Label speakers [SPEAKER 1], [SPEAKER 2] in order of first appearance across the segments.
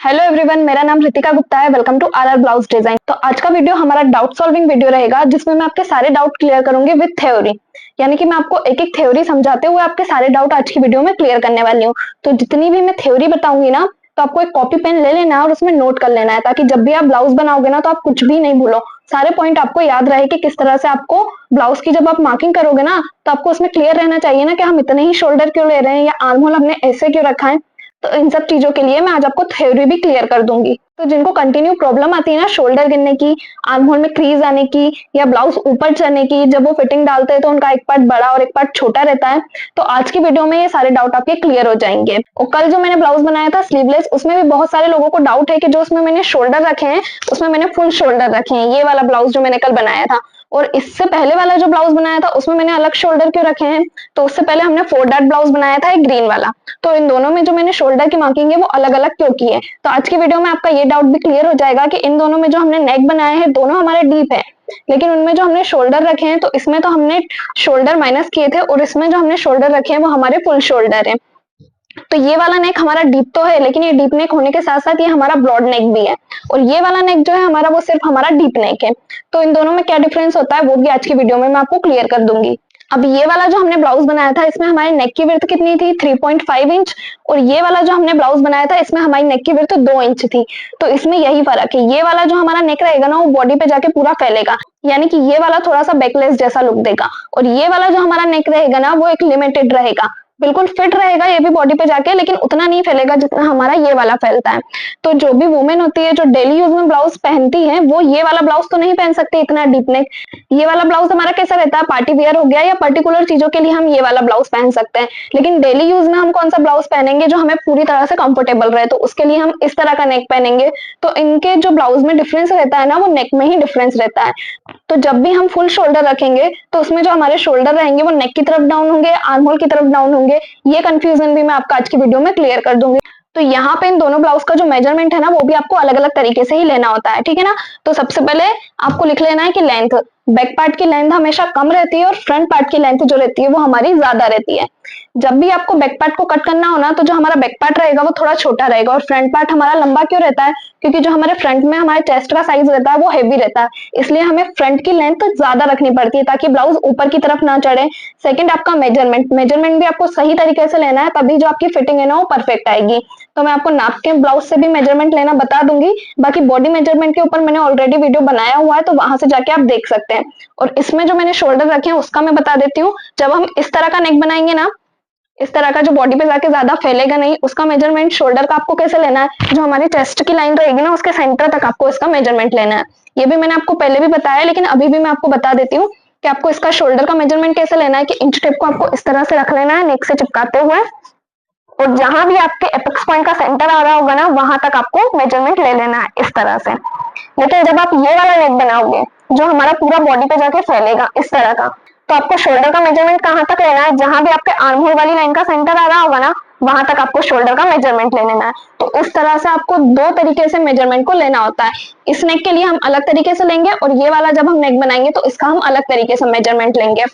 [SPEAKER 1] Hello everyone, मेरा नाम रितिका गुप्ता है। Welcome to our blouse design. तो आज का वीडियो हमारा डाउट सॉल्विंग वीडियो रहेगा, जिसमें मैं आपके सारे डाउट क्लियर करूंगी विद थ्योरी। यानी कि मैं आपको एक एक थ्योरी समझाते हुए आपके सारे डाउट आज की वीडियो में क्लियर करने वाली हूँ। तो जितनी भी मैं थ्योरी बताऊंगी ना, तो आपको एक कॉपी पेन ले लेना है और उसमें नोट कर लेना है, ताकि जब भी आप ब्लाउज बनाओगे ना, तो आप कुछ भी नहीं भूलो। सारे पॉइंट आपको याद रहे कि किस तरह से आपको ब्लाउज की जब आप मार्किंग करोगे ना, तो आपको उसमें क्लियर रहना चाहिए ना कि हम इतने ही शोल्डर क्यों ले रहे हैं या आर्म होल हमने ऐसे क्यों रखा है। तो इन सब चीजों के लिए मैं आज आपको थ्योरी भी क्लियर कर दूंगी। तो जिनको कंटिन्यू प्रॉब्लम आती है ना शोल्डर गिरने की, आर्म होल में क्रीज आने की या ब्लाउज ऊपर चढ़ने की, जब वो फिटिंग डालते हैं तो उनका एक पार्ट बड़ा और एक पार्ट छोटा रहता है, तो आज की वीडियो में ये सारे डाउट आपके क्लियर हो जाएंगे। और कल जो मैंने ब्लाउज बनाया था स्लीवलेस, उसमें भी बहुत सारे लोगों को डाउट है कि जो उसमें मैंने शोल्डर रखे हैं उसमें मैंने फुल शोल्डर रखे हैं। ये वाला ब्लाउज जो मैंने कल बनाया था, और इससे पहले वाला जो ब्लाउज बनाया था उसमें मैंने अलग शोल्डर क्यों रखे हैं। तो उससे पहले हमने 4 डॉट ब्लाउज बनाया था, एक ग्रीन वाला। तो इन दोनों में जो मैंने शोल्डर की मार्किंग है वो अलग अलग क्यों की है। तो आज की वीडियो में आपका ये डाउट भी क्लियर हो जाएगा कि इन दोनों में जो हमने नेक बनाए हैं दोनों हमारे डीप है, लेकिन उनमें जो हमने शोल्डर रखे हैं तो इसमें तो हमने शोल्डर माइनस किए थे, और इसमें जो हमने शोल्डर रखे हैं वो हमारे फुल शोल्डर है। तो ये वाला नेक हमारा डीप तो है, लेकिन ये डीप नेक होने के साथ साथ ये हमारा ब्रॉड नेक भी है, और ये वाला नेक जो है हमारा वो सिर्फ हमारा डीप नेक है। तो इन दोनों में क्या डिफरेंस होता है वो भी आज की वीडियो में मैं आपको क्लियर कर दूंगी। अब ये वाला जो हमने ब्लाउज बनाया था इसमें हमारे नेक की विड्थ कितनी थी, 3.5 इंच। और ये वाला जो हमने ब्लाउज बनाया था इसमें हमारी नेक की विड्थ 2 इंच थी। तो इसमें यही फर्क है, ये वाला जो हमारा नेक रहेगा ना वो बॉडी पे जाके पूरा फैलेगा, यानी कि ये वाला थोड़ा सा बैकलेस जैसा लुक देगा, और ये वाला जो हमारा नेक रहेगा ना वो एक लिमिटेड रहेगा, बिल्कुल फिट रहेगा ये भी बॉडी पे जाके, लेकिन उतना नहीं फैलेगा जितना हमारा ये वाला फैलता है। तो जो भी वुमेन होती है जो डेली यूज में ब्लाउज पहनती है वो ये वाला ब्लाउज तो नहीं पहन सकती इतना डीप नेक। ये वाला ब्लाउज हमारा कैसा रहता है, पार्टी वियर हो गया या पर्टिकुलर चीजों के लिए हम ये वाला ब्लाउज पहन सकते हैं, लेकिन डेली यूज में हम कौन सा ब्लाउज पहनेंगे जो हमें पूरी तरह से कंफर्टेबल रहे, तो उसके लिए हम इस तरह का नेक पहनेंगे। तो इनके जो ब्लाउज में डिफरेंस रहता है ना वो नेक में ही डिफरेंस रहता है। तो जब भी हम फुल शोल्डर रखेंगे तो उसमें जो हमारे शोल्डर रहेंगे वो नेक की तरफ डाउन होंगे, आर्म होल की तरफ डाउन होंगे। ये कंफ्यूजन भी मैं आपका आज की वीडियो में क्लियर कर दूंगी। तो यहाँ पे इन दोनों ब्लाउज का जो मेजरमेंट है ना वो भी आपको अलग अलग तरीके से ही लेना होता है, ठीक है ना। तो सबसे पहले आपको लिख लेना है कि लेंथ, बैक पार्ट की लेंथ हमेशा कम रहती है और फ्रंट पार्ट की लेंथ जो रहती है वो हमारी ज्यादा रहती है। जब भी आपको बैक पार्ट को कट करना हो ना, तो जो हमारा बैक पार्ट रहेगा वो थोड़ा छोटा रहेगा, और फ्रंट पार्ट हमारा लंबा क्यों रहता है, क्योंकि जो हमारे फ्रंट में हमारे चेस्ट का साइज रहता है वो हेवी रहता है, इसलिए हमें फ्रंट की लेंथ ज्यादा रखनी पड़ती है ताकि ब्लाउज ऊपर की तरफ ना चढ़े। सेकंड, आपका मेजरमेंट भी आपको सही तरीके से लेना है, तभी जो आपकी फिटिंग है ना वो परफेक्ट आएगी। तो मैं आपको नाप के ब्लाउज से भी मेजरमेंट लेना बता दूंगी। बाकी बॉडी मेजरमेंट के ऊपर मैंने ऑलरेडी वीडियो बनाया हुआ है, तो वहां से जाके आप देख सकते हैं। और इसमें जो मैंने शोल्डर रखे हैं उसका मैं बता देती हूँ। जब हम इस तरह का नेक बनाएंगे ना, इस तरह का जो बॉडी पे जाके ज्यादा फैलेगा नहीं, उसका मेजरमेंट शोल्डर का आपको कैसे लेना है, जो हमारी चेस्ट की लाइन रहेगी ना उसके सेंटर तक आपको इसका मेजरमेंट लेना है। ये भी मैंने आपको पहले भी बताया, लेकिन अभी भी मैं आपको बता देती हूँ कि आपको इसका शोल्डर का मेजरमेंट कैसे लेना है। कि इंच टेप को आपको इस तरह से रख लेना है नेक से चिपकाते हुए, और जहां भी आपके एपेक्स पॉइंट का सेंटर आ रहा होगा ना वहां तक आपको मेजरमेंट ले लेना है इस तरह से। लेकिन जब आप ये वाला नेक बनाओगे जो हमारा पूरा बॉडी पे जाके फैलेगा इस तरह का, तो आपको शोल्डर का मेजरमेंट कहां तक लेना है, जहां भी आपके आर्म होल वाली लाइन का सेंटर आ रहा होगा ना वहां तक आपको शोल्डर का मेजरमेंट ले लेना है। तो उस तरह से आपको दो तरीके से मेजरमेंट को लेना होता है। इस नेक के लिए हम अलग तरीके से लेंगे, और ये वाला जब हम नेक बनाएंगे तो इसका हम अलग तरीके से मेजरमेंट लेंगे।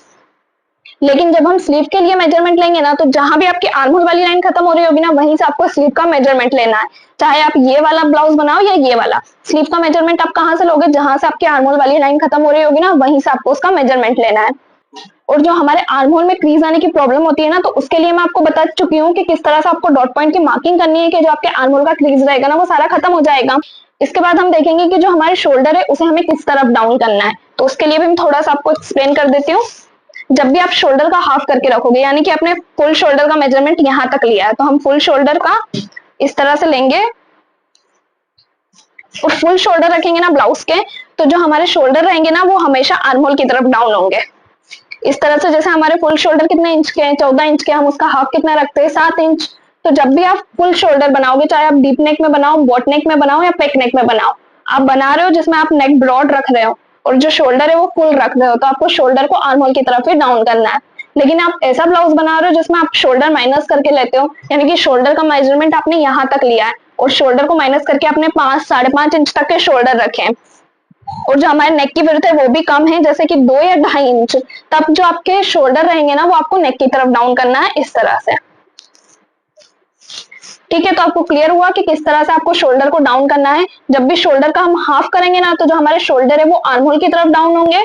[SPEAKER 1] लेकिन जब हम स्लीव के लिए मेजरमेंट लेंगे ना, तो जहां भी आपकी आर्म होल वाली लाइन खत्म हो रही होगी ना वहीं से आपको स्लीव का मेजरमेंट लेना है। चाहे आप ये वाला ब्लाउज बनाओ या ये वाला, स्लीव का मेजरमेंट आप कहां से लोगे, जहां से आपकी आर्म होल वाली लाइन खत्म हो रही होगी ना वहीं से आपको उसका मेजरमेंट लेना है। और जो हमारे आर्म होल में क्रीज आने की प्रॉब्लम होती है ना, तो उसके लिए मैं आपको बता चुकी हूँ कि किस तरह से आपको डॉट पॉइंट की मार्किंग करनी है कि जो आपके आर्म होल का क्रीज रहेगा ना वो सारा खत्म हो जाएगा। इसके बाद हम देखेंगे कि जो हमारे शोल्डर है उसे हमें किस तरफ डाउन करना है, तो उसके लिए भी मैं थोड़ा सा आपको एक्सप्लेन कर देती हूँ। जब भी आप शोल्डर का हाफ करके रखोगे, यानी कि आपने फुल शोल्डर का मेजरमेंट यहाँ तक लिया है, तो हम फुल शोल्डर का इस तरह से लेंगे और फुल शोल्डर रखेंगे ना ब्लाउज के, तो जो हमारे शोल्डर रहेंगे ना वो हमेशा आर्म होल की तरफ डाउन होंगे इस तरह से। जैसे हमारे फुल शोल्डर कितने इंच के हैं, 14 इंच के, हम उसका हाफ कितना रखते हैं, 7 इंच। तो जब भी आप फुल शोल्डर बनाओगे, चाहे आप डीप नेक में बनाओ, बॉट नेक में बनाओ या पेक नेक में बनाओ, आप बना रहे हो जिसमें आप नेक ब्रॉड रख रहे हो और जो शोल्डर है वो फुल रख रहे हो, तो आपको शोल्डर को आर्म होल की तरफ ही डाउन करना है। लेकिन आप ऐसा ब्लाउज बना रहे हो जिसमें आप शोल्डर माइनस करके लेते हो, यानी कि शोल्डर का मेजरमेंट आपने यहाँ तक लिया है और शोल्डर को माइनस करके आपने 5 5.5 इंच तक के शोल्डर रखे हैं, और जो हमारे नेक की विड्थ है वो भी कम है, जैसे कि 2 या 2.5 इंच, तब जो आपके शोल्डर रहेंगे ना वो आपको नेक की तरफ डाउन करना है इस तरह से। ठीक है, तो आपको क्लियर हुआ कि किस तरह से आपको शोल्डर को डाउन करना है। जब भी शोल्डर का हम हाफ करेंगे ना, तो जो हमारे शोल्डर है वो आर्म होल की तरफ डाउन होंगे,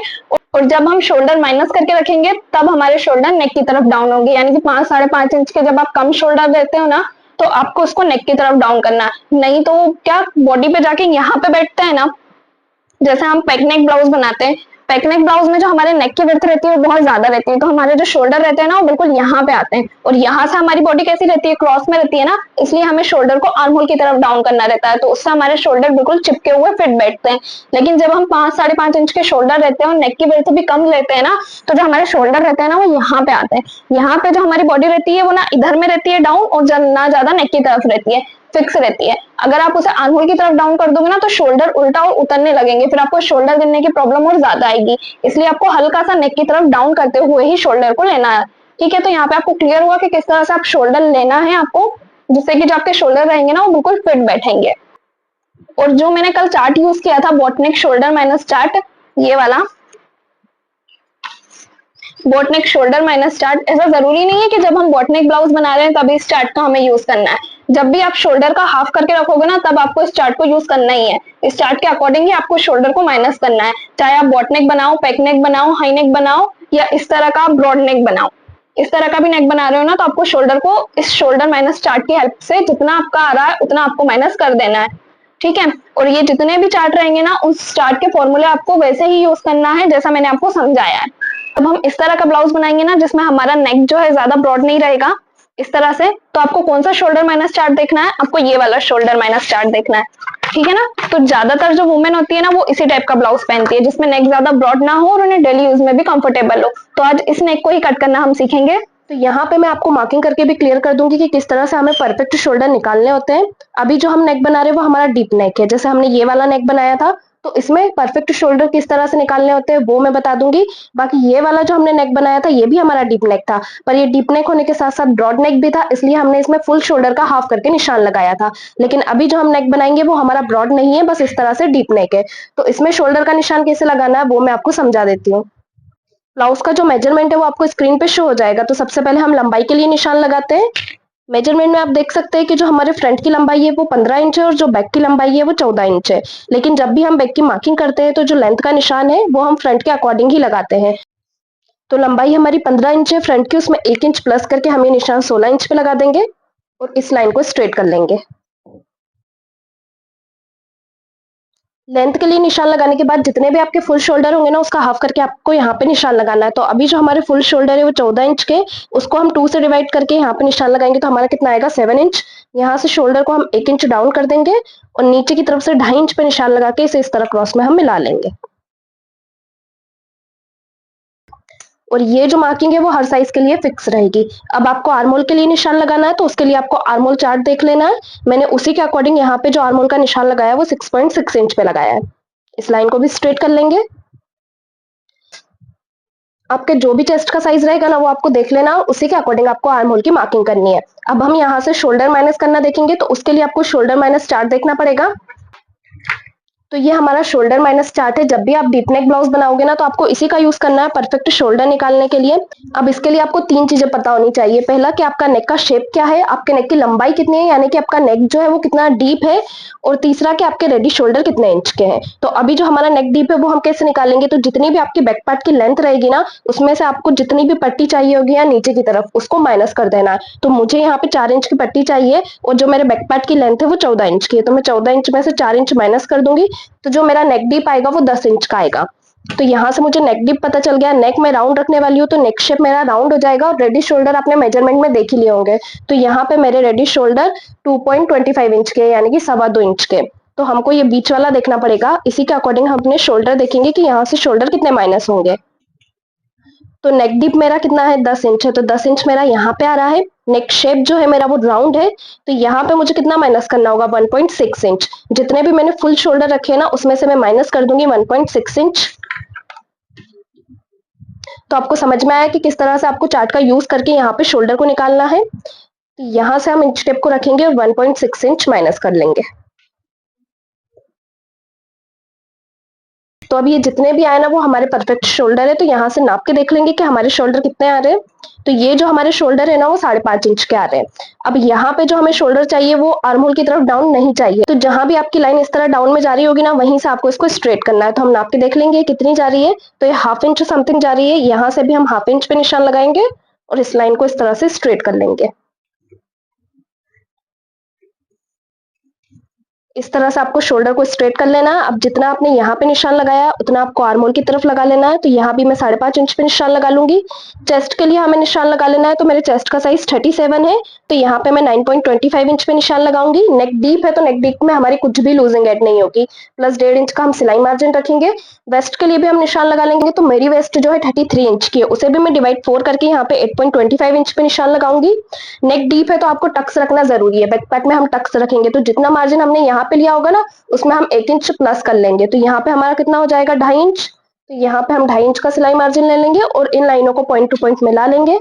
[SPEAKER 1] और जब हम शोल्डर माइनस करके रखेंगे तब हमारे शोल्डर नेक की तरफ डाउन होंगे। यानी कि 5-5.5 इंच के जब आप कम शोल्डर देते हो ना, तो आपको उसको नेक की तरफ डाउन करना है। नहीं तो क्या बॉडी पे जाके यहाँ पे बैठता है ना, जैसे हम पैक नेक ब्लाउज बनाते हैं, पैक नेक ब्लाउज में जो हमारे नेक की विड्थ रहती है वो बहुत ज्यादा रहती है, तो हमारे जो शोल्डर रहते हैं ना वो बिल्कुल यहाँ पे आते हैं, और यहाँ से हमारी बॉडी कैसी रहती है, क्रॉस में रहती है ना, इसलिए हमें शोल्डर को आर्म होल की तरफ डाउन करना रहता है, तो उससे हमारे शोल्डर बिल्कुल चिपके हुए फिट बैठते हैं। लेकिन जब हम 5-5.5 इंच के शोल्डर रहते हैं और नेक की विड्थ भी कम लेते हैं ना, तो जो हमारे शोल्डर रहते हैं ना वो यहाँ पे आते हैं। यहाँ पे जो हमारी बॉडी रहती है वो ना इधर में रहती है डाउन, और ना ज्यादा नेक की तरफ रहती है, फिक्स रहती है। अगर आप उसे आर्म होल की तरफ डाउन कर दोगे ना, तो शोल्डर उल्टा और उतरने लगेंगे, फिर आपको शोल्डर गिरने की प्रॉब्लम और ज्यादा आएगी। इसलिए आपको हल्का सा नेक की तरफ डाउन करते हुए ही शोल्डर को लेना है। ठीक है, तो यहाँ पे आपको क्लियर हुआ कि किस तरह से आप शोल्डर लेना है आपको, जिससे कि जो आपके शोल्डर रहेंगे ना वो बिल्कुल फिट बैठेंगे। और जो मैंने कल चार्ट यूज किया था, बोटनेक शोल्डर माइनस चार्ट, ये वाला बोटनेक शोल्डर माइनस चार्ट, ऐसा जरूरी नहीं है कि जब हम बोटनेक ब्लाउज बना रहे हैं तभी इस चार्ट का हमें यूज करना है। जब भी आप शोल्डर का हाफ करके रखोगे ना, तब आपको इस चार्ट को यूज करना ही है। इस चार्ट के अकॉर्डिंग ही आपको शोल्डर को माइनस करना है, चाहे आप बोटनेक बनाओ, पैक नेक बनाओ, हाई नेक बनाओ, या इस तरह का ब्रॉड नेक बनाओ। इस तरह का भी नेक बना रहे हो ना, तो आपको शोल्डर को इस शोल्डर माइनस चार्ट की हेल्प से जितना आपका आ रहा है उतना आपको माइनस कर देना है। ठीक है, और ये जितने भी चार्ट रहेंगे ना, उस चार्ट के फॉर्मूले आपको वैसे ही यूज करना है जैसा मैंने आपको समझाया है। अब हम इस तरह का ब्लाउज बनाएंगे ना, जिसमें हमारा नेक जो है ज्यादा ब्रॉड नहीं रहेगा, इस तरह से, तो आपको कौन सा शोल्डर माइनस चार्ट देखना है, आपको ये वाला शोल्डर माइनस चार्ट देखना है। ठीक है ना, तो ज्यादातर जो वुमेन होती है ना वो इसी टाइप का ब्लाउज पहनती है, जिसमें नेक ज्यादा ब्रॉड ना हो और उन्हें डेली यूज में भी कंफर्टेबल हो। तो आज इस नेक को ही कट करना हम सीखेंगे। तो यहाँ पे मैं आपको मार्किंग करके भी क्लियर कर दूंगी कि किस तरह से हमें परफेक्ट शोल्डर निकालने होते हैं। अभी जो हम नेक बना रहे हैं वो हमारा डीप नेक है, जैसे हमने ये वाला नेक बनाया था, तो इसमें परफेक्ट शोल्डर किस तरह से निकालने होते हैं वो मैं बता दूंगी। बाकी ये वाला जो हमने नेक बनाया था ये भी हमारा डीप नेक था, पर ये डीप नेक होने के साथ साथ ब्रॉड नेक भी था, इसलिए हमने इसमें फुल शोल्डर का हाफ करके निशान लगाया था। लेकिन अभी जो हम नेक बनाएंगे वो हमारा ब्रॉड नहीं है, बस इस तरह से डीप नेक है। तो इसमें शोल्डर का निशान कैसे लगाना है वो मैं आपको समझा देती हूँ। ब्लाउज का जो मेजरमेंट है वो आपको स्क्रीन पे शो हो जाएगा। तो सबसे पहले हम लंबाई के लिए निशान लगाते हैं। मेजरमेंट में आप देख सकते हैं कि जो हमारे फ्रंट की लंबाई है वो 15 इंच है और जो बैक की लंबाई है वो 14 इंच है। लेकिन जब भी हम बैक की मार्किंग करते हैं तो जो लेंथ का निशान है वो हम फ्रंट के अकॉर्डिंग ही लगाते हैं। तो लंबाई हमारी 15 इंच है फ्रंट की, उसमें 1 इंच प्लस करके हम ये निशान 16 इंच पे लगा देंगे और इस लाइन को स्ट्रेट कर लेंगे। लेंथ के लिए निशान लगाने के बाद जितने भी आपके फुल शोल्डर होंगे ना उसका हाफ करके आपको यहाँ पे निशान लगाना है। तो अभी जो हमारे फुल शोल्डर है वो 14 इंच के, उसको हम 2 से डिवाइड करके यहाँ पे निशान लगाएंगे तो हमारा कितना आएगा 7 इंच। यहाँ से शोल्डर को हम 1 इंच डाउन कर देंगे और नीचे की तरफ से 2.5 इंच पे निशान लगा के इसे इस तरह क्रॉस में हम मिला लेंगे। और ये जो मार्किंग है वो हर साइज के लिए फिक्स रहेगी। अब आपको आर्मोल के लिए निशान लगाना है, तो उसके लिए आपको आर्मोल चार्ट देख लेना है। मैंने उसी के अकॉर्डिंग यहाँ पे जो आर्मोल का निशान लगाया है वो 6.6 इंच पे लगाया है। इस लाइन को भी स्ट्रेट कर लेंगे। आपके जो भी चेस्ट का साइज रहेगा ना वो आपको देख लेना, उसी के अकॉर्डिंग आपको आर्म होल की मार्किंग करनी है। अब हम यहाँ से शोल्डर माइनस करना देखेंगे, तो उसके लिए आपको शोल्डर माइनस चार्ट देखना पड़ेगा। तो ये हमारा शोल्डर माइनस चार्ट है। जब भी आप डीप नेक ब्लाउज बनाओगे ना तो आपको इसी का यूज करना है परफेक्ट शोल्डर निकालने के लिए। अब इसके लिए आपको 3 चीजें पता होनी चाहिए। पहला कि आपका नेक का शेप क्या है, आपके नेक की लंबाई कितनी है, यानी कि आपका नेक जो है वो कितना डीप है, और तीसरा कि आपके रेडी शोल्डर कितने इंच के हैं। तो अभी जो हमारा नेक डीप है वो हम कैसे निकालेंगे, तो जितनी भी आपकी बैक पार्ट की लेंथ रहेगी ना उसमें से आपको जितनी भी पट्टी चाहिए होगी या नीचे की तरफ उसको माइनस कर देना है। तो मुझे यहाँ पे 4 इंच की पट्टी चाहिए और जो मेरे बैक पार्ट की लेंथ है वो 14 इंच की है, तो मैं 14 इंच में से 4 इंच माइनस कर दूंगी। तो जो मेरा नेक डीप आएगा वो 10 इंच का आएगा। तो यहाँ से मुझे नेक डीप पता चल गया। नेक में राउंड रखने वाली हूँ तो नेक शेप मेरा राउंड हो जाएगा, और रेडी शोल्डर आपने मेजरमेंट में देख ही लिए होंगे। तो यहाँ पे मेरे रेडी शोल्डर 2.25 इंच के यानी कि 2.25 इंच के। तो हमको ये बीच वाला देखना पड़ेगा, इसी के अकॉर्डिंग हम अपने शोल्डर देखेंगे कि यहाँ से शोल्डर कितने माइनस होंगे। तो नेक डीप मेरा कितना है 10 इंच है, तो 10 इंच मेरा यहाँ पे आ रहा है। नेक शेप जो है मेरा वो राउंड है, तो यहाँ पे मुझे कितना माइनस करना होगा 1.6 इंच। जितने भी मैंने फुल शोल्डर रखे हैं ना उसमें से मैं माइनस कर दूंगी 1.6 इंच। तो आपको समझ में आया कि किस तरह से आपको चार्ट का यूज करके यहाँ पे शोल्डर को निकालना है। तो यहाँ से हम इंच टेप को रखेंगे और 1.6 इंच माइनस कर लेंगे।
[SPEAKER 2] तो अब ये जितने भी आए ना वो हमारे परफेक्ट शोल्डर है, तो यहाँ से नाप के देख लेंगे कि हमारे शोल्डर कितने आ रहे हैं। तो ये जो हमारे शोल्डर है ना वो 5.5 इंच के आ रहे हैं। अब यहाँ पे जो हमें शोल्डर चाहिए वो आर्म होल की तरफ डाउन नहीं चाहिए, तो जहां भी आपकी लाइन इस तरह डाउन में जा रही होगी ना वहीं से आपको इसको स्ट्रेट करना है। तो हम नाप के देख लेंगे कितनी जा रही है। तो ये 1/2 इंच समथिंग जा रही है, यहाँ से भी हम 1/2 इंच पे निशान लगाएंगे और इस लाइन को इस तरह से स्ट्रेट कर लेंगे। इस तरह से आपको शोल्डर को स्ट्रेट कर लेना है। अब जितना आपने यहाँ पे निशान लगाया उतना आपको आर्म होल की तरफ लगा लेना है। तो यहाँ भी मैं 5.5 इंच पे निशान लगा लूंगी। चेस्ट के लिए हमें निशान लगा लेना है, तो मेरे चेस्ट का साइज 37 है, तो यहाँ पे मैं 9.25 इंच पे निशान लगाऊंगी। नेक डीप है तो नेक डीप में हमारी कुछ भी लूजिंग एड नहीं होगी, प्लस 1.5 इंच का हम सिलाई मार्जिन रखेंगे। वेस्ट के लिए भी हम निशान लगा लेंगे, तो मेरी वेस्ट जो है 33 इंच की है, उसे भी मैं डिवाइड 4 करके यहाँ पे 8.25 इंच पे निशान लगाऊंगी। नेक डीप है तो आपको टक्स रखना जरूरी है, बैकपैक में हम टक्स रखेंगे, तो जितना मार्जिन हमने यहाँ पे लिया होगा ना उसमें हम 1 इंच प्लस कर लेंगे। तो यहाँ पे हमारा कितना हो जाएगा 2.5 इंच। तो यहाँ पे हम 2.5 इंच का सिलाई मार्जिन ले लेंगे और इन लाइनों को पॉइंट टू पॉइंट मिला लेंगे।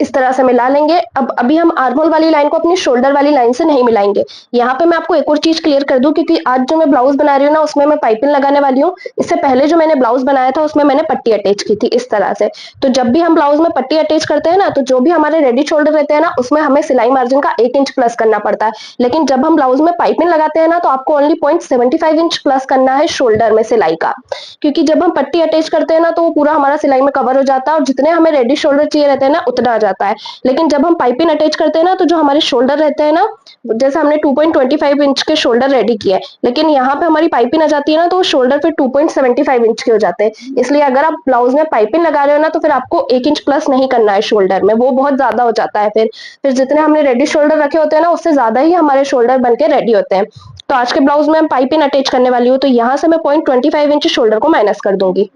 [SPEAKER 2] इस तरह से मिला लेंगे। अब अभी हम आर्म होल वाली लाइन को अपनी शोल्डर वाली लाइन से नहीं मिलाएंगे। यहाँ पे मैं आपको एक और चीज क्लियर कर दूं, क्योंकि आज जो मैं ब्लाउज बना रही हूँ ना उसमें मैं पाइपिंग लगाने वाली हूँ। इससे पहले जो मैंने ब्लाउज बनाया था उसमें मैंने पट्टी अटैच की थी इस तरह से। तो जब भी हम ब्लाउज में पट्टी अटैच करते हैं ना, तो जो भी हमारे रेडी शोल्डर रहते हैं ना उसमें हमें सिलाई मार्जिन का 1 इंच प्लस करना पड़ता है। लेकिन जब हम ब्लाउज में पाइपिंग लगाते हैं ना तो आपको ओनली 0.75 इंच प्लस करना है शोल्डर में सिलाई का, क्योंकि जब हम पट्टी अटैच करते हैं ना तो वो पूरा हमारा सिलाई में कवर हो जाता है और जितने हमें रेडी शोल्डर चाहिए रहते हैं ना उतना आ जाता है। लेकिन जब हम पाइपिंग अटैच करते हैं ना तो जो हमारे शोल्डर रहते हैं ना, जैसे हमने 2.25 इंच के शोल्डर रेडी किए, लेकिन यहाँ पे हमारी पाइपिंग आ जाती है ना तो वो शोल्डर फिर 2.75 इंच के हो जाते हैं। इसलिए अगर आप ब्लाउज में पाइपिंग लगा रहे हो ना तो फिर आपको 1 इंच प्लस नहीं करना है शोल्डर में, वो बहुत ज्यादा हो जाता है। फिर जितने हमने रेडी शोल्डर रखे होते हैं ना उससे ज्यादा ही हमारे शोल्डर बनके रेडी होते हैं। तो आज के ब्लाउज में हम पाइपिंग अटैच करने वाली हूँ, तो यहाँ से मैं 0.25 इंच शोल्डर को माइनस कर दूंगी।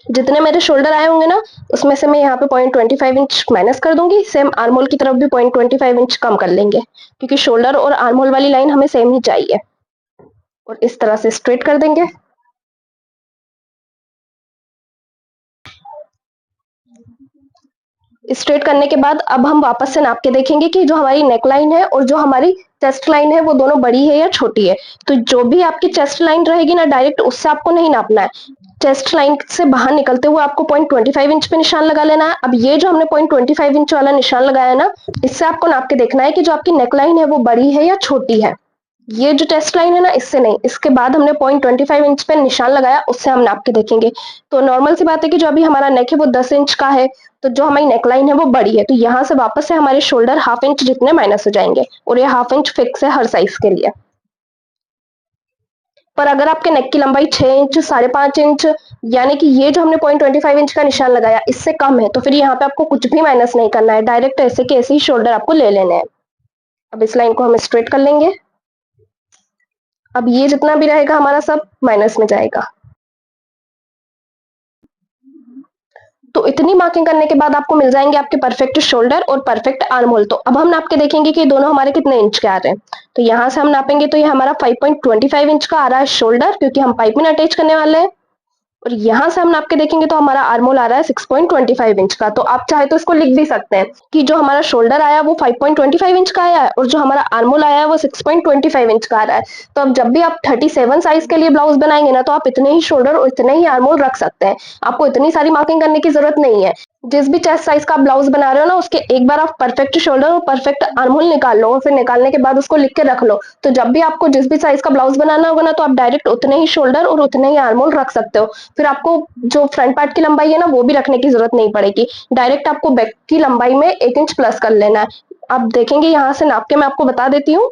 [SPEAKER 2] जितने मेरे शोल्डर आए होंगे ना उसमें से मैं यहाँ पे 0.25 इंच माइनस कर दूंगी। सेम आर्म होल की तरफ भी 0.25 इंच कम कर लेंगे, क्योंकि शोल्डर और आर्म होल वाली लाइन हमें सेम ही चाहिए। और इस तरह से स्ट्रेट कर देंगे। स्ट्रेट करने के बाद अब हम वापस से नाप के देखेंगे कि जो हमारी नेक लाइन है और जो हमारी चेस्ट लाइन है वो दोनों बड़ी है या छोटी है। तो जो भी आपकी चेस्ट लाइन रहेगी ना डायरेक्ट उससे आपको नहीं नापना है। चेस्ट लाइन से बाहर निकलते हुए आपको 0.25 इंच पे निशान लगा लेना है। अब ये जो हमने 0.25 इंच वाला निशान लगाया ना, इससे आपको नाप के देखना है कि जो आपकी नेक लाइन है वो बड़ी है या छोटी है। ये जो टेस्ट लाइन है ना इससे नहीं, इसके बाद हमने 0.25 इंच पे निशान लगाया उससे हम नाप के देखेंगे। तो नॉर्मल सी बात है कि जो अभी हमारा नेक है वो 10 इंच का है, तो जो हमारी नेक लाइन है वो बड़ी है, तो यहाँ से वापस से हमारे शोल्डर 1/2 इंच जितने माइनस हो जाएंगे और ये 1/2 इंच फिक्स है हर साइज के लिए। पर अगर आपके नेक की लंबाई 6 इंच 5.5 इंच, यानी कि ये जो हमने 0.25 इंच का निशान लगाया इससे कम है, तो फिर यहाँ पे आपको कुछ भी माइनस नहीं करना है, डायरेक्ट ऐसे के ऐसे ही शोल्डर आपको ले लेने हैं। अब इस लाइन को हम स्ट्रेट कर लेंगे। अब ये जितना भी रहेगा हमारा सब माइनस में जाएगा। तो इतनी मार्किंग करने के बाद आपको मिल जाएंगे आपके परफेक्ट शोल्डर और परफेक्ट आर्म होल। तो अब हम नाप के देखेंगे कि दोनों हमारे कितने इंच के आ रहे हैं। तो यहाँ से हम नापेंगे तो ये हमारा 5.25 इंच का आ रहा है शोल्डर, क्योंकि हम पाइप में अटैच करने वाले हैं। और यहाँ से हम नाप के देखेंगे तो हमारा आर्म होल आ रहा है 6.25 इंच का। तो आप चाहे तो इसको लिख भी सकते हैं कि जो हमारा शोल्डर आया वो 5.25 इंच का आया है और जो हमारा आर्म होल आया है वो 6.25 इंच का आ रहा है। तो अब जब भी आप 37 साइज के लिए ब्लाउज बनाएंगे ना तो आप इतने ही शोल्डर और इतने ही आर्म होल रख सकते हैं, आपको इतनी सारी मार्किंग करने की जरूरत नहीं है। जिस भी चेस्ट साइज का आप ब्लाउज बना रहे हो ना उसके एक बार आप परफेक्ट शोल्डर और परफेक्ट आर्म होल निकाल लो और फिर निकालने के बाद उसको लिख के रख लो। तो जब भी आपको जिस भी साइज का ब्लाउज बनाना होगा ना तो आप डायरेक्ट उतने ही शोल्डर और उतने ही आर्म होल रख सकते हो। फिर आपको जो फ्रंट पार्ट की लंबाई है ना वो भी रखने की जरूरत नहीं पड़ेगी, डायरेक्ट आपको बैक की लंबाई में 1 इंच प्लस कर लेना है। आप देखेंगे यहाँ से नाप के मैं आपको बता देती हूँ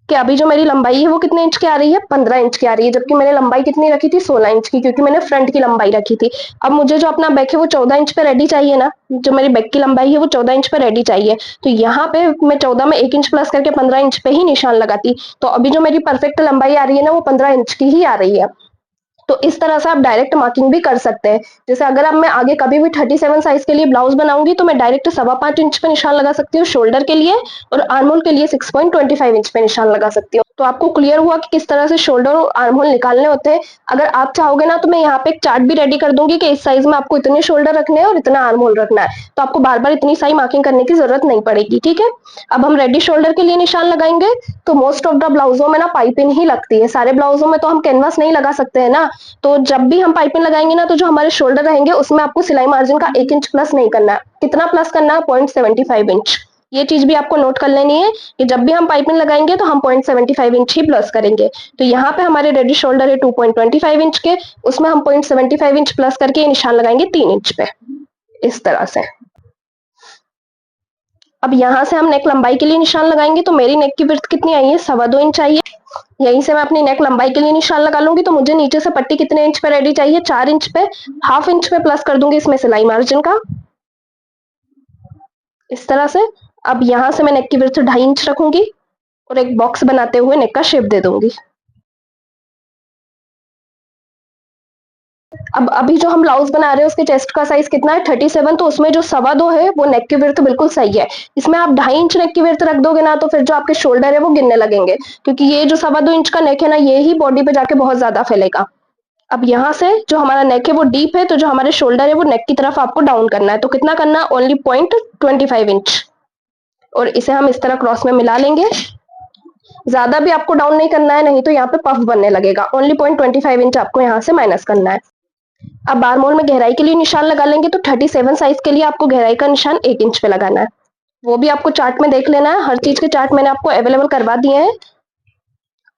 [SPEAKER 2] कि अभी जो मेरी लंबाई है वो कितने इंच की आ रही है, 15 इंच की आ रही है, जबकि मैंने लंबाई कितनी रखी थी 16 इंच की, क्योंकि मैंने फ्रंट की लंबाई रखी थी। अब मुझे जो अपना बैक है वो 14 इंच पे रेडी चाहिए ना, जो मेरी बैक की लंबाई है वो 14 इंच पे रेडी चाहिए। तो यहाँ पे मैं 14 में 1 इंच प्लस करके 15 इंच पे ही निशान लगाती, तो अभी जो मेरी परफेक्ट लंबाई आ रही है ना वो 15 इंच की ही आ रही है। तो इस तरह से आप डायरेक्ट मार्किंग भी कर सकते हैं। जैसे अगर अब मैं आगे कभी भी 37 साइज के लिए ब्लाउज बनाऊंगी तो मैं डायरेक्ट 5.25 इंच पे निशान लगा सकती हूँ शोल्डर के लिए, और आर्म होल के लिए 6.25 इंच पे निशान लगा सकती हूँ। तो आपको क्लियर हुआ कि किस तरह से शोल्डर और आर्म होल निकालने होते हैं। अगर आप चाहोगे ना तो मैं यहाँ पे एक चार्ट भी रेडी कर दूंगी कि इस साइज में आपको इतने शोल्डर रखने हैं और इतना आर्म होल रखना है, तो आपको बार बार इतनी सारी मार्किंग करने की जरूरत नहीं पड़ेगी। ठीक है, अब हम रेडी शोल्डर के लिए निशान लगाएंगे। तो मोस्ट ऑफ द ब्लाउजों में ना पाइपिंग ही लगती है, सारे ब्लाउजों में तो हम कैनवास नहीं लगा सकते हैं ना। तो जब भी हम पाइपिंग लगाएंगे ना, तो जो हमारे शोल्डर रहेंगे उसमें आपको सिलाई मार्जिन का 1 इंच प्लस नहीं करना है। कितना प्लस करना है? 0.75 इंच। ये चीज भी आपको नोट कर लेनी है कि जब भी हम पाइपिंग लगाएंगे तो हम 0.75 इंच ही प्लस करेंगे। तो यहाँ पे हमारे रेडी शोल्डर है 2.25 इंच के, उसमें हम 0.75 इंच प्लस करके ये निशान लगाएंगे 3 इंच पे, इस तरह से। अब यहाँ से हम नेक लंबाई के लिए निशान लगाएंगे। तो मेरी नेक की विड्थ कितनी आई है? 2.25 इंच आई है। यहीं से मैं अपनी नेक लंबाई के लिए निशान लगा लूंगी। तो मुझे नीचे से पट्टी कितने इंच पे रेडी चाहिए? 4 इंच पे। हाफ इंच पे प्लस कर दूंगी इसमें सिलाई मार्जिन का, इस तरह से। अब यहाँ से मैं नेक की विड्थ 2.5 इंच रखूंगी और एक बॉक्स बनाते हुए नेक का शेप दे दूंगी। अब अभी जो हम ब्लाउज बना रहे हैं उसके चेस्ट का साइज कितना है? 37। तो उसमें जो 2.25 है वो नेक की विड्थ बिल्कुल सही है। इसमें आप 2.5 इंच नेक की विड्थ रख दोगे ना तो फिर जो आपके शोल्डर है वो गिरने लगेंगे, क्योंकि ये जो 2.25 इंच का नेक है ना, ये ही बॉडी पे जाके बहुत ज्यादा फैलेगा। अब यहाँ से जो हमारा नेक है वो डीप है, तो जो हमारे शोल्डर है वो नेक की तरफ आपको डाउन करना है। तो कितना करना है? Only 0.25 inch. और इसे हम इस तरह क्रॉस में मिला लेंगे। ज्यादा भी आपको डाउन नहीं करना है, नहीं तो यहाँ पे पफ बनने लगेगा। ओनली 0.25 इंच आपको यहाँ से माइनस करना है। अब आर्म होल में गहराई के लिए निशान लगा लेंगे। तो 37 साइज के लिए आपको गहराई का निशान 1 इंच पे लगाना है। वो भी आपको चार्ट में देख लेना है, हर चीज के चार्ट मैंने आपको अवेलेबल करवा दिए हैं,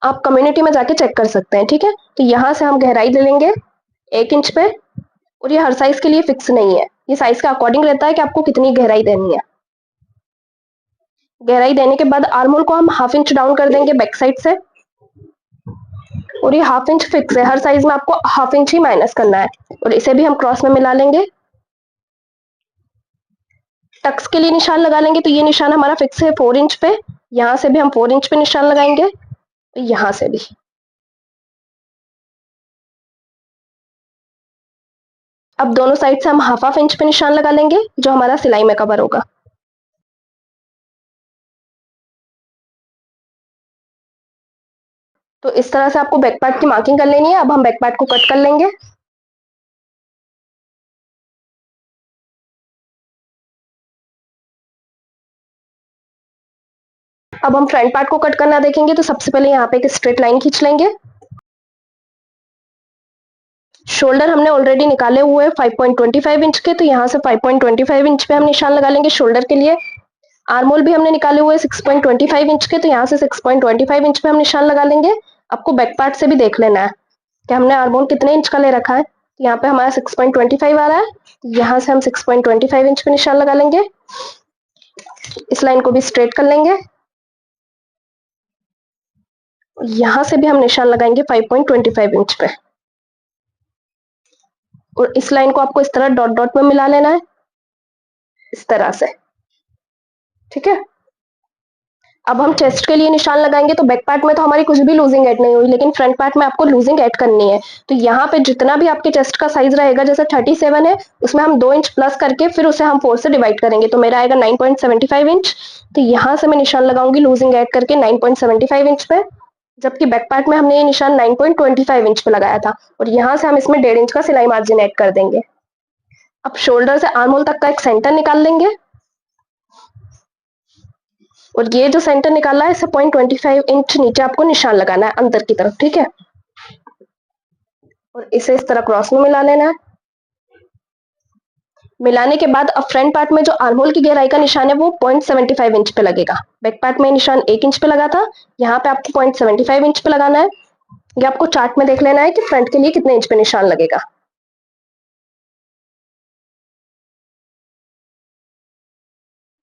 [SPEAKER 2] आप कम्युनिटी में जाके चेक कर सकते हैं। ठीक है, तो यहाँ से हम गहराई ले लेंगे 1 इंच पे। और ये हर साइज के लिए फिक्स नहीं है, ये साइज के अकॉर्डिंग रहता है कि आपको कितनी गहराई देनी है। गहराई देने के बाद आर्म होल को हम हाफ इंच डाउन कर देंगे बैक साइड से। और ये हाफ इंच फिक्स है, हर साइज में आपको हाफ इंच ही माइनस करना है। और इसे भी हम क्रॉस में मिला लेंगे। टक्स के लिए निशान लगा लेंगे। तो ये निशान हमारा फिक्स है 4 इंच पे। यहाँ से भी हम 4 इंच पे निशान लगाएंगे, यहाँ से भी। अब दोनों साइड से हम हाफ हाफ इंच पे निशान लगा लेंगे, जो हमारा सिलाई में कवर होगा। तो इस तरह से आपको बैक पार्ट की मार्किंग कर लेनी है। अब हम बैक पार्ट को कट कर लेंगे। अब हम फ्रंट पार्ट को कट करना देखेंगे। तो सबसे पहले यहाँ पे एक स्ट्रेट लाइन खींच लेंगे। शोल्डर हमने ऑलरेडी निकाले हुए 5.25 इंच के, तो यहाँ से 5.25 इंच पे हम निशान लगा लेंगे शोल्डर के लिए। आर्म होल भी हमने निकाले हुए 6.25 इंच के, तो यहाँ से 6.25 इंच पे हम निशान लगा लेंगे। आपको बैक पार्ट से भी देख लेना है कि हमने आर्म होल कितने इंच का ले रखा है। यहाँ पे हमारा 6.25 आ रहा है, यहाँ से हम 6.25 इंच पे निशान लगा लेंगे। इस लाइन को भी स्ट्रेट कर लेंगे। यहाँ से भी हम निशान लगाएंगे 5.25 इंच पे। और इस लाइन को आपको इस तरह डॉट डॉट में मिला लेना है, इस तरह से। ठीक है, अब हम चेस्ट के लिए निशान लगाएंगे। तो बैक पार्ट में तो हमारी कुछ भी लूजिंग ऐड नहीं हुई, लेकिन फ्रंट पार्ट में आपको लूजिंग ऐड करनी है। तो यहाँ पे जितना भी आपके चेस्ट का साइज रहेगा, जैसे 37 है, उसमें हम 2 इंच प्लस करके फिर उसे हम 4 से डिवाइड करेंगे। तो मेरा आएगा 9.75 इंच। तो यहाँ से मैं निशान लगाऊंगी लूजिंग ऐड करके 9.75 इंच पे, जबकि बैक पार्ट में हमने ये निशान 9.25 इंच पे लगाया था। और यहाँ से हम इसमें 1.5 इंच का सिलाई मार्जिन ऐड कर देंगे। अब शोल्डर से आर्म होल तक का एक सेंटर निकाल लेंगे। और ये जो सेंटर निकाला है इसे 0.25 इंच नीचे आपको निशान लगाना है अंदर की तरफ। ठीक है, और इसे इस तरह क्रॉस में मिला लेना है। मिलाने के बाद अब फ्रंट पार्ट में जो आर्म होल की गहराई का निशान है वो 0.75 इंच पे लगेगा। बैक पार्ट में निशान 1 इंच पे लगा था, यहाँ पे आपको 0.75 इंच पे लगाना है। ये आपको चार्ट में देख लेना है कि फ्रंट के लिए कितने इंच पे निशान लगेगा।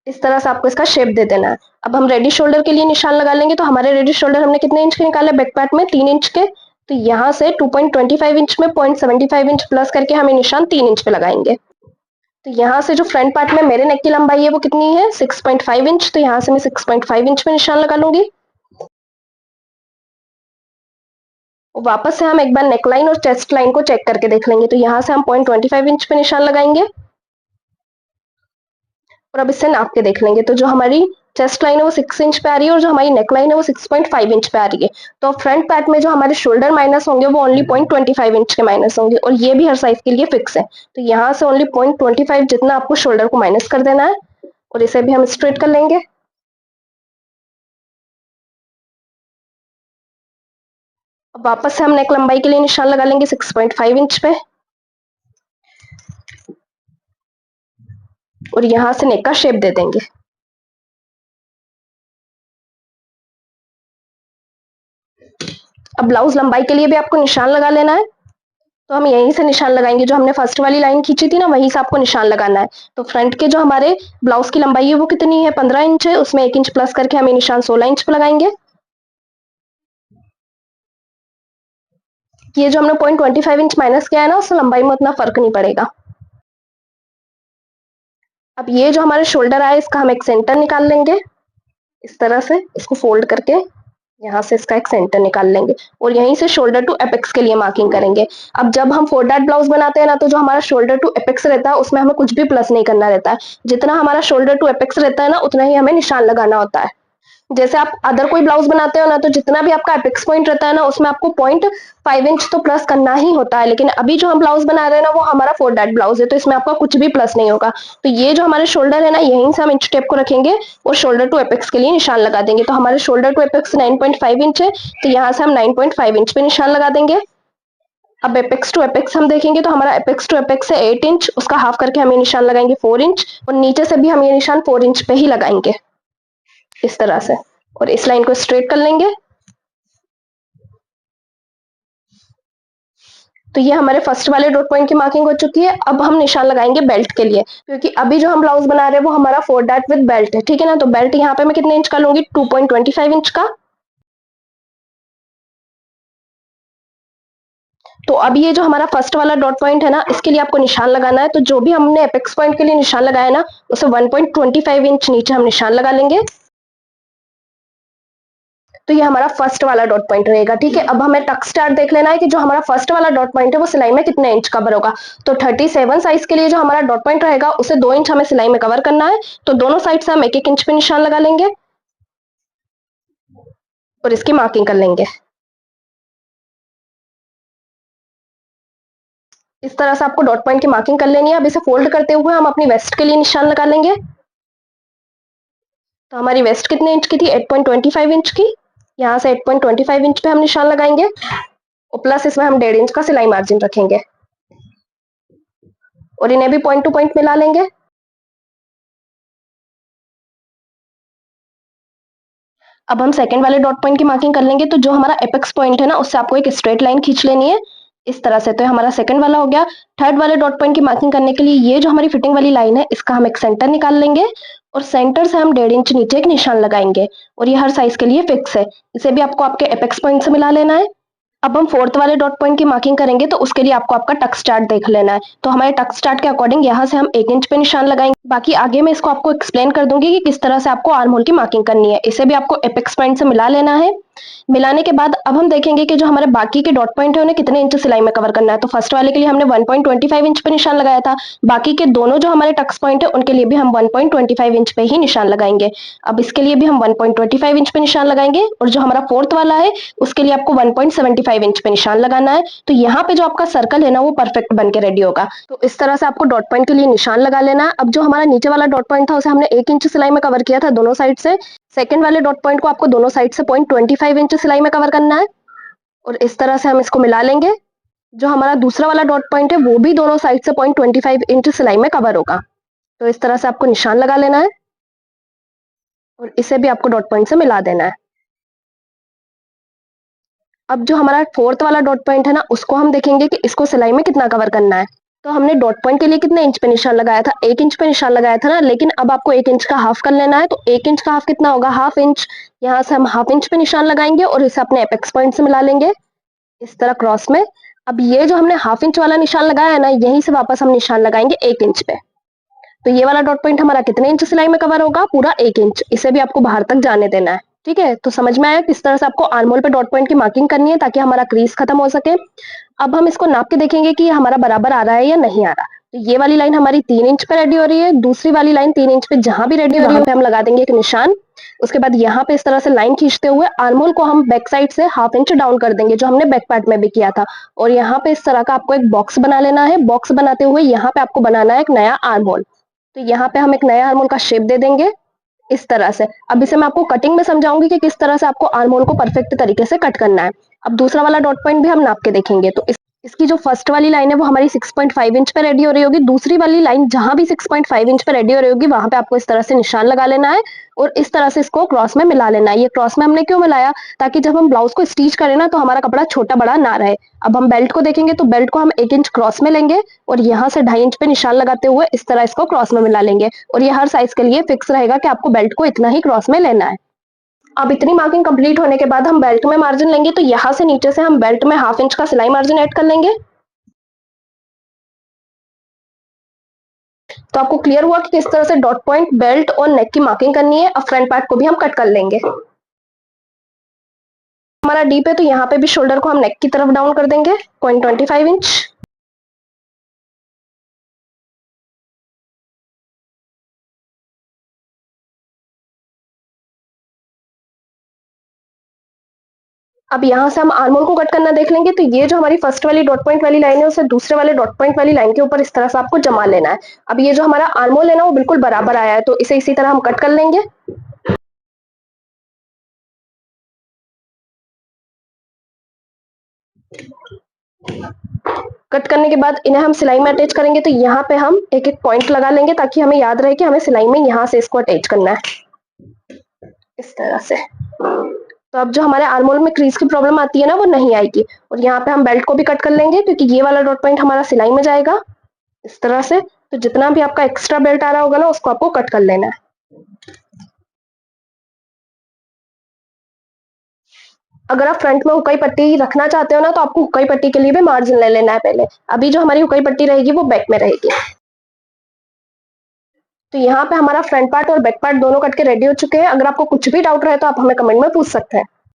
[SPEAKER 2] इस तरह से आपको इसका शेप दे देना है। अब हम रेडी शोल्डर के लिए निशान लगा लेंगे। तो हमारे रेडी शोल्डर हमने कितने इंच के निकाले? बैक पार्ट में 3 इंच के। तो यहाँ से 2.25 इंच में 0.75 इंच प्लस करके हमें निशान 3 इंच पे लगाएंगे। तो यहाँ से जो फ्रंट पार्ट में मेरे नेक की लंबाई है वो कितनी है? 6.5 इंच। तो यहाँ से मैं 6.5 इंच में निशान लगा लूंगी। वापस से हम एक बार नेकलाइन और चेस्ट लाइन को चेक करके देख लेंगे। तो यहाँ से हम 0.25 इंच पे निशान लगाएंगे और अब इससे नाप के देख लेंगे। तो जो हमारी चेस्ट लाइन है वो 6 इंच पे आ रही है और जो हमारी नेक लाइन है वो 6.5 इंच पे आ रही है। तो फ्रंट पार्ट में जो हमारे शोल्डर माइनस होंगे वो ओनली 0.25 इंच के माइनस होंगे और ये भी हर साइज के लिए फिक्स है। तो यहाँ से ओनली 0.25 जितना आपको शोल्डर को माइनस कर देना है और इसे भी हम स्ट्रेट कर लेंगे। अब वापस से हम नेक लंबाई के लिए निशान लगा लेंगे 6.5 इंच पे और यहाँ से नेक का शेप दे देंगे। अब ब्लाउज लंबाई के लिए भी आपको निशान लगा लेना है। तो हम यहीं से निशान लगाएंगे, जो हमने फर्स्ट वाली लाइन खींची थी ना वहीं से आपको निशान लगाना है। तो फ्रंट के जो हमारे ब्लाउज की लंबाई है वो कितनी है, 15 इंच है, उसमें 1 इंच प्लस करके हम ये निशान 16 इंच पे लगाएंगे। ये जो हमने 0.25 इंच माइनस किया है ना उससे लंबाई में उतना फर्क नहीं पड़ेगा। अब ये जो हमारे शोल्डर आया इसका हम एक सेंटर निकाल लेंगे, इस तरह से इसको फोल्ड करके यहाँ से इसका एक सेंटर निकाल लेंगे और यहीं से शोल्डर टू एपेक्स के लिए मार्किंग करेंगे। अब जब हम 4 डैट ब्लाउज बनाते हैं ना तो जो हमारा शोल्डर टू एपेक्स रहता है उसमें हमें कुछ भी प्लस नहीं करना रहता है। जितना हमारा शोल्डर टू एपेक्स रहता है ना उतना ही हमें निशान लगाना होता है। जैसे आप अदर कोई ब्लाउज बनाते हो ना तो जितना भी आपका एपेक्स पॉइंट रहता है ना उसमें आपको 0.5 इंच तो प्लस करना ही होता है। लेकिन अभी जो हम ब्लाउज बना रहे हैं ना वो हमारा 4 डैट ब्लाउज है तो इसमें आपका कुछ भी प्लस नहीं होगा। तो ये जो हमारे शोल्डर है ना यहीं से हम इंच टेप को रखेंगे और शोल्डर टू एपेक्स के लिए निशान लगा देंगे। तो हमारे शोल्डर टू एपेक्स 9.5 इंच है तो यहाँ से हम 9.5 इंच पे निशान लगा देंगे। अब एपेक्स टू एपेक्स हम देखेंगे तो हमारा एपेक्स टू एपेक्स है 8 इंच, उसका हाफ करके हम ये निशान लगाएंगे 4 इंच और नीचे से भी हम ये निशान 4 इंच पे ही लगाएंगे इस तरह से और इस लाइन को स्ट्रेट कर लेंगे। तो ये हमारे फर्स्ट वाले डॉट पॉइंट की मार्किंग हो चुकी है। अब हम निशान लगाएंगे बेल्ट के लिए, क्योंकि अभी जो हम ब्लाउज बना रहे हैं वो हमारा 4 डैट विद बेल्ट है, ठीक है ना। तो बेल्ट यहाँ पे मैं कितने इंच का लूंगी, 2.25 इंच का। तो अब ये जो हमारा फर्स्ट वाला डॉट पॉइंट है ना इसके लिए आपको निशान लगाना है। तो जो भी हमने एपेक्स पॉइंट के लिए निशान लगाया ना उसे 1.25 इंच नीचे हम निशान लगा लेंगे। तो ये हमारा फर्स्ट वाला डॉट पॉइंट रहेगा, ठीक है। अब हमें टक स्टार्ट देख लेना है कि जो हमारा फर्स्ट वाला डॉट पॉइंट है वो सिलाई में कितने इंच कवर होगा। तो 37 साइज के लिए जो हमारा डॉट पॉइंट रहेगा उसे 2 इंच हमें सिलाई में कवर करना है। तो दोनों साइड से हम 1-1 इंच पे निशान लगा लेंगे और इसकी मार्किंग कर लेंगे। इस तरह से आपको डॉट पॉइंट की मार्किंग कर लेनी है। अब इसे फोल्ड करते हुए हम अपनी वेस्ट के लिए निशान लगा लेंगे। तो हमारी वेस्ट कितने इंच की थी, 8.25 इंच की। यहाँ से 8.25 इंच पे हम निशान लगाएंगे और प्लस इसमें हम 1.5 इंच का सिलाई मार्जिन रखेंगे और इन्हें भी पॉइंट टू पॉइंट मिला लेंगे। अब हम सेकंड वाले डॉट पॉइंट की मार्किंग कर लेंगे। तो जो हमारा एपेक्स पॉइंट है ना उससे आपको एक स्ट्रेट लाइन खींच लेनी है इस तरह से। तो हमारा सेकंड वाला हो गया। थर्ड वाले डॉट पॉइंट की मार्किंग करने के लिए ये जो हमारी फिटिंग वाली लाइन है इसका हम एक सेंटर निकाल लेंगे और सेंटर से हम 1.5 इंच नीचे एक निशान लगाएंगे और ये हर साइज के लिए फिक्स है। इसे भी आपको आपके एपेक्स पॉइंट से मिला लेना है। अब हम फोर्थ वाले डॉट पॉइंट की मार्किंग करेंगे तो उसके लिए आपको आपका टक स्टार्ट देख लेना है। तो हमारे टक स्टार्ट के अकॉर्डिंग यहाँ से हम 1 इंच पे निशान लगाएंगे। बाकी आगे मैं इसको आपको एक्सप्लेन कर दूंगी कि किस तरह से आपको आर्म होल की मार्किंग करनी है। इसे भी आपको एपेक्स पॉइंट से मिला लेना है। मिलाने के बाद अब हम देखेंगे कि जो हमारे बाकी के डॉट पॉइंट है उन्हें कितने इंच सिलाई में कवर करना है। तो फर्स्ट वाले के लिए हमने 1.25 इंच पे निशान लगाया था। बाकी के दोनों जो हमारे टक्स पॉइंट है उनके लिए भी हम 1.25 इंच पे ही निशान लगाएंगे। अब इसके लिए भी हम 1.25 इंच पे निशान लगाएंगे और जो हमारा फोर्थ वाला है उसके लिए आपको 1.75 इंच पे निशान लगाना है। तो यहाँ पे जो आपका सर्कल है ना वो परफेक्ट बन के रेडी होगा। तो इस तरह से आपको डॉट पॉइंट के लिए निशान लगा लेना है। अब जो हमारा नीचे वाला डॉट पॉइंट था उसे हमने 1 इंच सिलाई में कवर किया था दोनों साइड से। सेकंड वाले डॉट पॉइंट को आपको दोनों साइड से 0.25 इंच सिलाई में कवर करना है और इस तरह से हम इसको मिला लेंगे। जो हमारा दूसरा वाला डॉट पॉइंट है वो भी दोनों साइड से 0.25 इंच सिलाई में कवर होगा। तो इस तरह से आपको निशान लगा लेना है और इसे भी आपको डॉट पॉइंट से मिला देना है। अब जो हमारा फोर्थ वाला डॉट पॉइंट है ना उसको हम देखेंगे कि इसको सिलाई में कितना कवर करना है। तो हमने डॉट पॉइंट के लिए कितने इंच पे निशान लगाया था, 1 इंच पे निशान लगाया था ना। लेकिन अब आपको 1 इंच का हाफ कर लेना है। तो 1 इंच का हाफ कितना होगा, हाफ इंच। यहाँ से हम हाफ इंच पे निशान लगाएंगे और इसे अपने एपेक्स पॉइंट से मिला लेंगे इस तरह क्रॉस में। अब ये जो हमने हाफ इंच वाला निशान लगाया है ना यहीं से वापस हम निशान लगाएंगे 1 इंच पे। तो ये वाला डॉट पॉइंट हमारा कितने इंच सिलाई में कवर होगा, पूरा 1 इंच। इसे भी आपको बाहर तक जाने देना है। ठीक है, तो समझ में आया किस तरह से आपको आर्म होल पे डॉट पॉइंट की मार्किंग करनी है ताकि हमारा क्रीज खत्म हो सके। अब हम इसको नाप के देखेंगे कि हमारा बराबर आ रहा है या नहीं आ रहा। तो ये वाली लाइन हमारी 3 इंच पे रेडी हो रही है, दूसरी वाली लाइन 3 इंच पे जहां भी रेडी हो रही है वहां पे हम लगा देंगे एक निशान। उसके बाद यहाँ पे इस तरह से लाइन खींचते हुए आर्म होल को हम बैक साइड से ½ इंच डाउन कर देंगे, जो हमने बैक पार्ट में भी किया था। और यहाँ पे इस तरह का आपको एक बॉक्स बना लेना है। बॉक्स बनाते हुए यहाँ पे आपको बनाना है एक नया आर्म होल। तो यहाँ पे हम एक नया आर्म होल का शेप दे देंगे इस तरह से। अब इसे मैं आपको कटिंग में समझाऊंगी कि किस तरह से आपको आर्म होल को परफेक्ट तरीके से कट करना है। अब दूसरा वाला डॉट पॉइंट भी हम नाप के देखेंगे। तो इसकी जो फर्स्ट वाली लाइन है वो हमारी 6.5 इंच पे रेडी हो रही होगी। दूसरी वाली लाइन जहां भी 6.5 इंच पे रेडी हो रही होगी वहां पे आपको इस तरह से निशान लगा लेना है और इस तरह से इसको क्रॉस में मिला लेना है। ये क्रॉस में हमने क्यों मिलाया, ताकि जब हम ब्लाउज को स्टिच करें ना तो हमारा कपड़ा छोटा बड़ा ना रहे। अब हम बेल्ट को देखेंगे तो बेल्ट को हम 1 इंच क्रॉस में लेंगे और यहाँ से 2.5 इंच पे निशान लगाते हुए इस तरह इसको क्रॉस में मिला लेंगे। और ये हर साइज के लिए फिक्स रहेगा कि आपको बेल्ट को इतना ही क्रॉस में लेना है। अब इतनी मार्किंग कंप्लीट होने के बाद हम बेल्ट में मार्जिन लेंगे। तो यहाँ से नीचे से हम बेल्ट में ½ इंच का सिलाई मार्जिन ऐड कर लेंगे। तो आपको क्लियर हुआ कि किस तरह से डॉट पॉइंट, बेल्ट और नेक की मार्किंग करनी है। अब फ्रंट पार्ट को भी हम कट कर लेंगे। हमारा डीप है तो यहाँ पे भी शोल्डर को हम नेक की तरफ डाउन कर देंगे 0.25 इंच। अब यहाँ से हम आर्म होल को कट करना देख लेंगे। तो ये जो हमारी फर्स्ट वाली डॉट पॉइंट वाली लाइन है उसे दूसरे वाले डॉट पॉइंट वाली लाइन के ऊपर इस तरह से आपको जमा लेना है। अब ये जो हमारा आर्म होल है ना वो बिल्कुल बराबर आया है, तो इसे इसी तरह हम कट कर लेंगे। कट करने के बाद इन्हें हम सिलाई में अटैच करेंगे। तो यहाँ पे हम एक एक पॉइंट लगा लेंगे ताकि हमें याद रहे कि हमें सिलाई में यहाँ से इसको अटैच करना है इस तरह से। तो अब जो हमारे आर्म होल में क्रीज की प्रॉब्लम आती है ना वो नहीं आएगी। और यहाँ पे हम बेल्ट को भी कट कर लेंगे क्योंकि ये वाला डॉट पॉइंट हमारा सिलाई में जाएगा इस तरह से। तो जितना भी आपका एक्स्ट्रा बेल्ट आ रहा होगा ना उसको आपको कट कर लेना है। अगर आप फ्रंट में हुकाई पट्टी रखना चाहते हो ना तो आपको हुकाई पट्टी के लिए भी मार्जिन ले लेना है पहले। अभी जो हमारी हुकाई पट्टी रहेगी वो बैक में रहेगी। तो यहाँ पे हमारा फ्रंट पार्ट और बैक पार्ट दोनों कट के रेडी हो चुके हैं। अगर आपको कुछ भी डाउट रहे तो आप हमें कमेंट में पूछ सकते हैं।